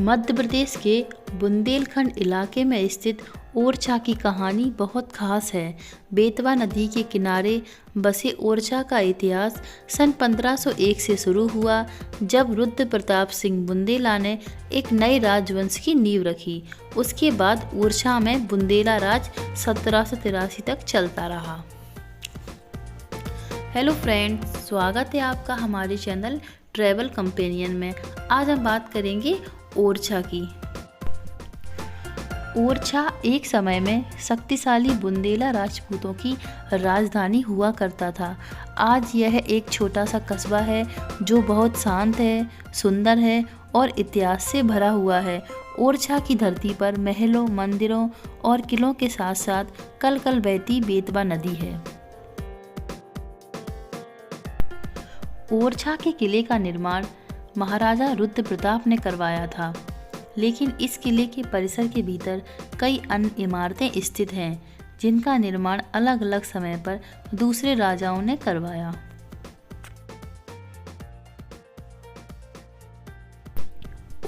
मध्य प्रदेश के बुंदेलखंड इलाके में स्थित ओरछा की कहानी बहुत खास है। बेतवा नदी के किनारे बसे ओरछा का इतिहास सन 1501 से शुरू हुआ, जब रुद्र प्रताप सिंह बुंदेला ने एक नए राजवंश की नींव रखी। उसके बाद ओरछा में बुंदेला राज 1783 तक चलता रहा। हेलो फ्रेंड्स, स्वागत है आपका हमारे चैनल ट्रैवल कंपेनियन में। आज हम बात करेंगे ओरछा की। ओरछा एक समय में शक्तिशाली बुंदेला राजपूतों की राजधानी हुआ करता था। आज यह एक छोटा सा कस्बा है जो बहुत शांत है, सुंदर है और इतिहास से भरा हुआ है। ओरछा की धरती पर महलों, मंदिरों और किलों के साथ साथ कल कल बहती बेतवा नदी है। ओरछा के किले का निर्माण महाराजा रुद्र प्रताप ने करवाया था, लेकिन इस किले के परिसर के भीतर कई अन्य इमारतें स्थित हैं, जिनका निर्माण अलग अलग समय पर दूसरे राजाओं ने करवाया।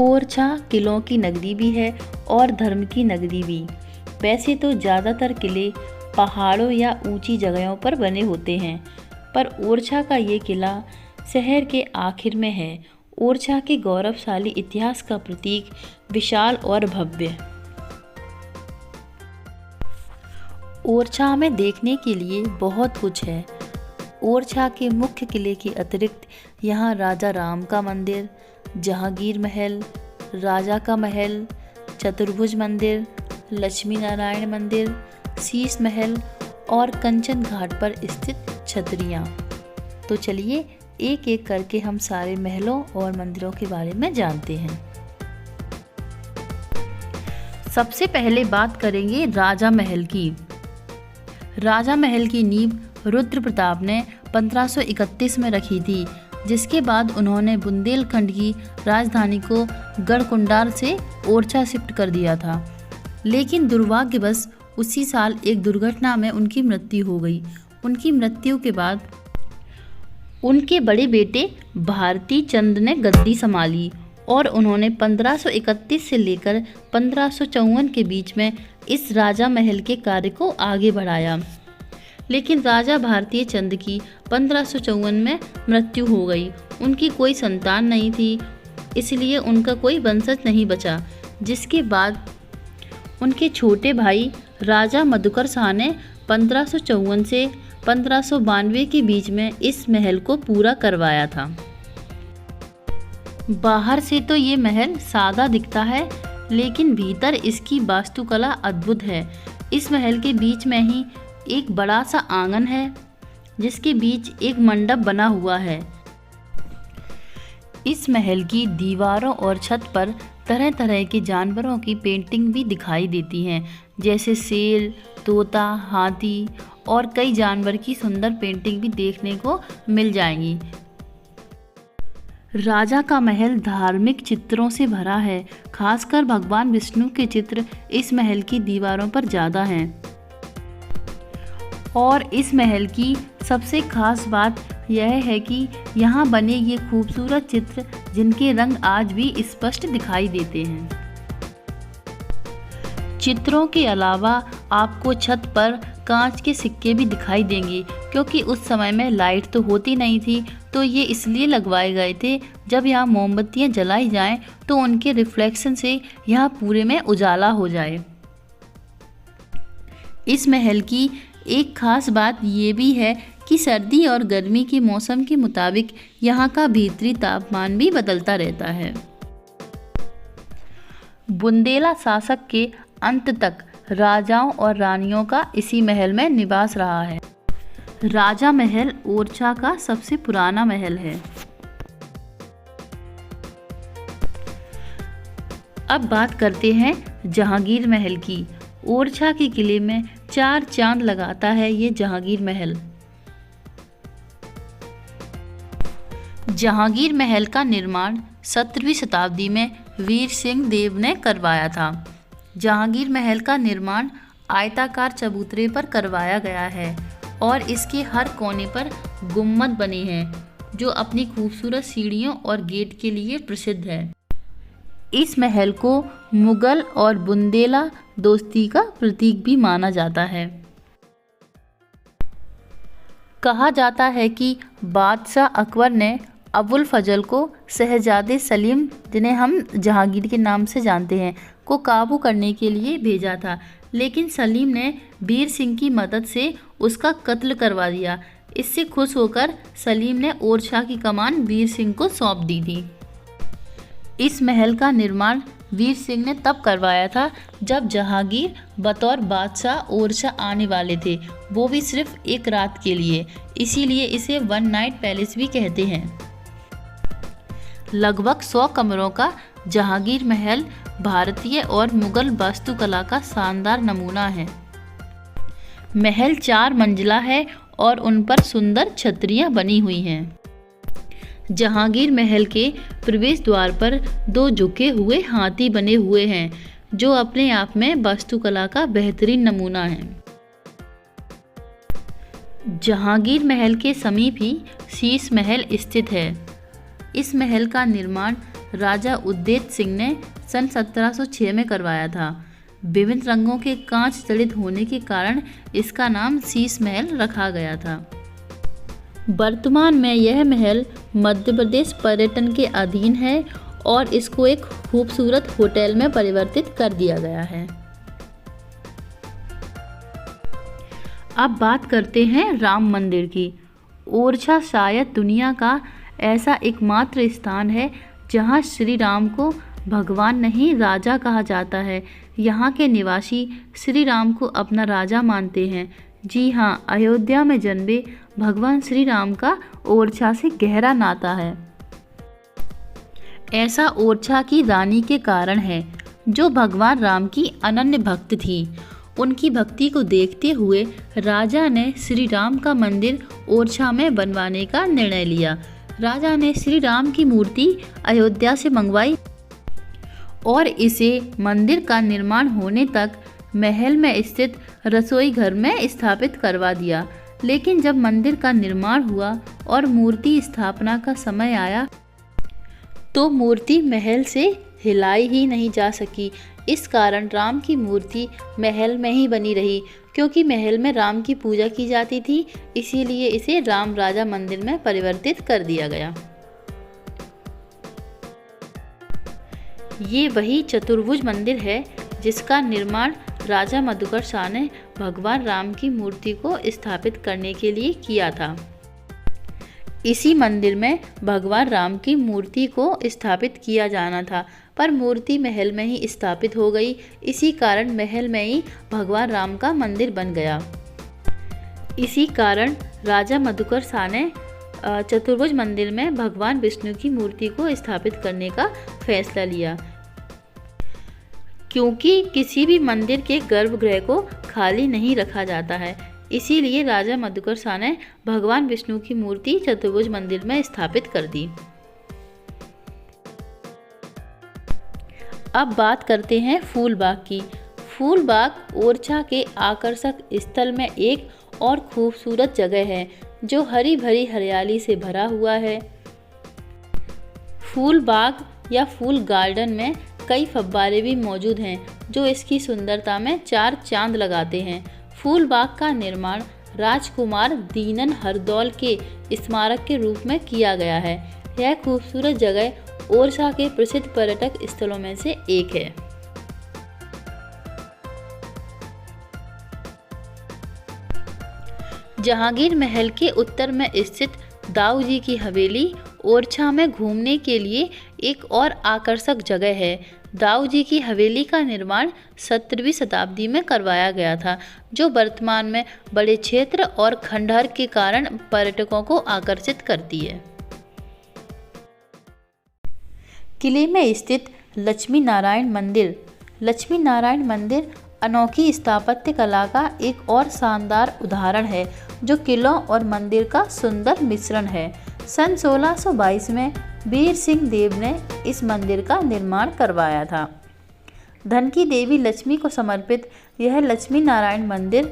ओरछा किलों की नगरी भी है और धर्म की नगरी भी। वैसे तो ज़्यादातर किले पहाड़ों या ऊंची जगहों पर बने होते हैं, पर ओरछा का ये किला शहर के आखिर में है। ओरछा के गौरवशाली इतिहास का प्रतीक, विशाल और भव्य। ओरछा में देखने के लिए बहुत कुछ है। ओरछा के मुख्य किले के अतिरिक्त यहाँ राजा राम का मंदिर, जहांगीर महल, राजा का महल, चतुर्भुज मंदिर, लक्ष्मी नारायण मंदिर, शीश महल और कंचन घाट पर स्थित छतरियाँ। तो चलिए एक एक करके हम सारे महलों और मंदिरों के बारे में जानते हैं। सबसे पहले बात करेंगे राजा महल की। राजा महल की नींव रुद्र प्रताप ने 1531 में रखी थी, जिसके बाद उन्होंने बुंदेलखंड की राजधानी को गढ़कुंडार से ओरछा शिफ्ट कर दिया था। लेकिन दुर्भाग्यवश उसी साल एक दुर्घटना में उनकी मृत्यु हो गई। उनकी मृत्यु के बाद उनके बड़े बेटे भारती चंद ने गद्दी संभाली और उन्होंने 1531 से लेकर 1554 के बीच में इस राजा महल के कार्य को आगे बढ़ाया। लेकिन राजा भारती चंद की 1554 में मृत्यु हो गई। उनकी कोई संतान नहीं थी, इसलिए उनका कोई वंशज नहीं बचा। जिसके बाद उनके छोटे भाई राजा मधुकर शाह ने 1554 से 1592 के बीच में इस महल को पूरा करवाया था। बाहर से तो ये महल सादा दिखता है, लेकिन भीतर इसकी वास्तुकला अद्भुत है। इस महल के बीच में ही एक बड़ा सा आंगन है, जिसके बीच एक मंडप बना हुआ है। इस महल की दीवारों और छत पर तरह तरह के जानवरों की पेंटिंग भी दिखाई देती हैं, जैसे शेर, तोता, हाथी और कई जानवर की सुंदर पेंटिंग भी देखने को मिल जाएंगी। राजा का महल धार्मिक चित्रों से भरा है, खासकर भगवान विष्णु के चित्र इस महल की दीवारों पर ज़्यादा हैं। और इस महल की सबसे खास बात यह है कि यहाँ बने ये खूबसूरत चित्र, जिनके रंग आज भी स्पष्ट दिखाई देते हैं। चित्रों के अलावा आपको छत पर कांच के सिक्के भी दिखाई देंगे, क्योंकि उस समय में लाइट तो होती नहीं थी, तो ये इसलिए लगवाए गए थे जब यहाँ मोमबत्तियाँ जलाई जाएं तो उनके रिफ्लेक्शन से यहाँ पूरे में उजाला हो जाए। इस महल की एक खास बात ये भी है कि सर्दी और गर्मी के मौसम के मुताबिक यहाँ का भीतरी तापमान भी बदलता रहता है। बुंदेला शासक के अंत तक राजाओं और रानियों का इसी महल में निवास रहा है। राजा महल ओरछा का सबसे पुराना महल है। अब बात करते हैं जहांगीर महल की। ओरछा के किले में 4 चांद लगाता है ये जहांगीर महल। जहांगीर महल का निर्माण 17वीं शताब्दी में वीर सिंह देव ने करवाया था। जहांगीर महल का निर्माण आयताकार चबूतरे पर करवाया गया है और इसके हर कोने पर गुम्बद बने हैं, जो अपनी खूबसूरत सीढ़ियों और गेट के लिए प्रसिद्ध है। इस महल को मुगल और बुंदेला दोस्ती का प्रतीक भी माना जाता है। कहा जाता है कि बादशाह अकबर ने अबुल फजल को शहजादे सलीम, जिन्हें हम जहांगीर के नाम से जानते हैं, को काबू करने के लिए भेजा था, लेकिन सलीम ने वीर सिंह की मदद से उसका कत्ल करवा दिया। इससे खुश होकर सलीम ने ओरछा की कमान वीर सिंह को सौंप दी थी। इस महल का निर्माण वीर सिंह ने तब करवाया था जब जहांगीर बतौर बादशाह ओरछा आने वाले थे, वो भी सिर्फ एक रात के लिए। इसीलिए इसे वन नाइट पैलेस भी कहते हैं। लगभग 100 कमरों का जहांगीर महल भारतीय और मुगल वास्तुकला का शानदार नमूना है। महल 4 मंजिला है और उन पर सुंदर छतरियां बनी हुई हैं। जहांगीर महल के प्रवेश द्वार पर 2 झुके हुए हाथी बने हुए हैं, जो अपने आप में वास्तुकला का बेहतरीन नमूना है। जहांगीर महल के समीप ही शीश महल स्थित है। इस महल का निर्माण राजा उद्देत सिंह ने सन 1706 में करवाया था। विभिन्न रंगों के कांच जड़ित होने के कारण इसका नाम शीश महल रखा गया था। वर्तमान में यह महल मध्य प्रदेश पर्यटन के अधीन है और इसको एक खूबसूरत होटल में परिवर्तित कर दिया गया है। अब बात करते हैं राम मंदिर की। ओरछा शायद दुनिया का ऐसा एकमात्र स्थान है जहां श्री राम को भगवान नहीं राजा कहा जाता है। यहाँ के निवासी श्री राम को अपना राजा मानते हैं। जी हाँ, अयोध्या में जन्मे भगवान श्री राम का ओरछा से गहरा नाता है। ऐसा ओरछा की रानी के कारण है, जो भगवान राम की अनन्य भक्त थी। उनकी भक्ति को देखते हुए राजा ने श्री राम का मंदिर ओरछा में बनवाने का निर्णय लिया। राजा ने श्री राम की मूर्ति अयोध्या से मंगवाई और इसे मंदिर का निर्माण होने तक महल में स्थित रसोई घर में स्थापित करवा दिया। लेकिन जब मंदिर का निर्माण हुआ और मूर्ति स्थापना का समय आया तो मूर्ति महल से हिलाई ही नहीं जा सकी। इस कारण राम की मूर्ति महल में ही बनी रही। क्योंकि महल में राम की पूजा की जाती थी, इसीलिए इसे राम राजा मंदिर में परिवर्तित कर दिया गया। ये वही चतुर्भुज मंदिर है जिसका निर्माण राजा मधुकर शाह ने भगवान राम की मूर्ति को स्थापित करने के लिए किया था। इसी मंदिर में भगवान राम की मूर्ति को स्थापित किया जाना था, पर मूर्ति महल में ही स्थापित हो गई। इसी कारण महल में ही भगवान राम का मंदिर बन गया। इसी कारण राजा मधुकर शाह ने चतुर्भुज मंदिर में भगवान विष्णु की मूर्ति को स्थापित करने का फैसला लिया। क्योंकि किसी भी मंदिर के गर्भगृह को खाली नहीं रखा जाता है, इसीलिए राजा मधुकर शाह ने भगवान विष्णु की मूर्ति चतुर्भुज मंदिर में स्थापित कर दी। अब बात करते हैं फूलबाग की। फूलबाग ओरछा के आकर्षक स्थल में एक और खूबसूरत जगह है, जो हरी भरी हरियाली से भरा हुआ है। फूलबाग या फूल गार्डन में कई फव्वारे भी मौजूद हैं, जो इसकी सुंदरता में 4 चांद लगाते हैं। फूलबाग का निर्माण राजकुमार दीनन हरदौल के स्मारक के रूप में किया गया है। यह खूबसूरत जगह ओरछा के प्रसिद्ध पर्यटक स्थलों में से एक है। जहांगीर महल के उत्तर में स्थित दाऊ जी की हवेली ओरछा में घूमने के लिए एक और आकर्षक जगह है। दाऊ जी की हवेली का निर्माण 17वीं शताब्दी में करवाया गया था, जो वर्तमान में बड़े क्षेत्र और खंडहर के कारण पर्यटकों को आकर्षित करती है। किले में स्थित लक्ष्मी नारायण मंदिर। लक्ष्मी नारायण मंदिर अनोखी स्थापत्य कला का एक और शानदार उदाहरण है, जो किलों और मंदिर का सुंदर मिश्रण है। सन 1622 में वीर सिंह देव ने इस मंदिर का निर्माण करवाया था। धन की देवी लक्ष्मी को समर्पित यह लक्ष्मी नारायण मंदिर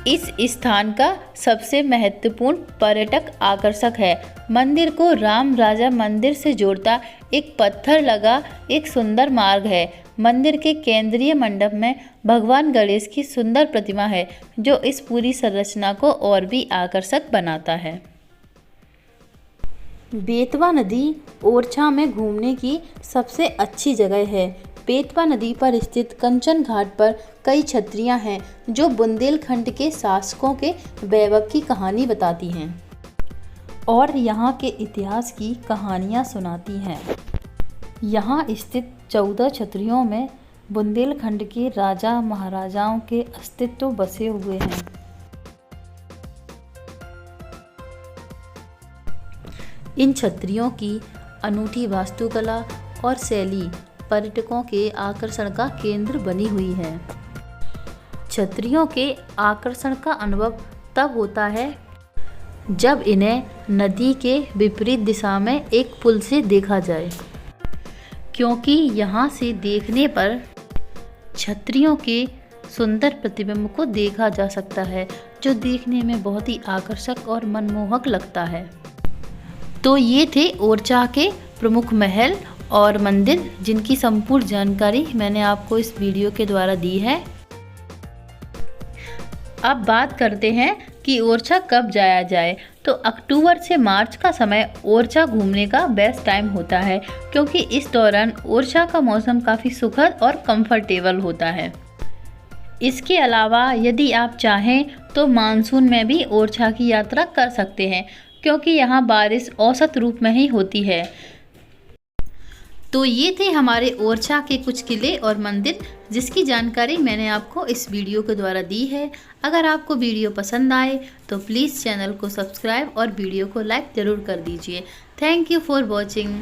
इस स्थान का सबसे महत्वपूर्ण पर्यटक आकर्षक है। मंदिर को राम राजा मंदिर से जोड़ता एक पत्थर लगा एक सुंदर मार्ग है। मंदिर के केंद्रीय मंडप में भगवान गणेश की सुंदर प्रतिमा है, जो इस पूरी संरचना को और भी आकर्षक बनाता है। बेतवा नदी ओरछा में घूमने की सबसे अच्छी जगह है। बेतवा नदी पर स्थित कंचन घाट पर कई छतरियां हैं, जो बुंदेलखंड के शासकों के वैभव की कहानी बताती हैं और यहाँ के इतिहास की कहानियाँ सुनाती हैं। यहाँ स्थित 14 छतरियों में बुंदेलखंड के राजा महाराजाओं के अस्तित्व बसे हुए हैं। इन छतरियों की अनूठी वास्तुकला और शैली पर्यटकों के आकर्षण का केंद्र बनी हुई है। छतरियों के आकर्षण का अनुभव तब होता है जब इन्हें नदी के विपरीत दिशा में एक पुल से देखा जाए, क्योंकि यहाँ से देखने पर छतरियों के सुंदर प्रतिबिंब को देखा जा सकता है, जो देखने में बहुत ही आकर्षक और मनमोहक लगता है। तो ये थे ओरछा के प्रमुख महल और मंदिर, जिनकी संपूर्ण जानकारी मैंने आपको इस वीडियो के द्वारा दी है। अब बात करते हैं कि ओरछा कब जाया जाए। तो अक्टूबर से मार्च का समय ओरछा घूमने का बेस्ट टाइम होता है, क्योंकि इस दौरान ओरछा का मौसम काफ़ी सुखद और कंफर्टेबल होता है। इसके अलावा यदि आप चाहें तो मानसून में भी ओरछा की यात्रा कर सकते हैं, क्योंकि यहाँ बारिश औसत रूप में ही होती है। तो ये थे हमारे ओरछा के कुछ किले और मंदिर, जिसकी जानकारी मैंने आपको इस वीडियो के द्वारा दी है। अगर आपको वीडियो पसंद आए तो प्लीज़ चैनल को सब्सक्राइब और वीडियो को लाइक ज़रूर कर दीजिए। Thank you for watching.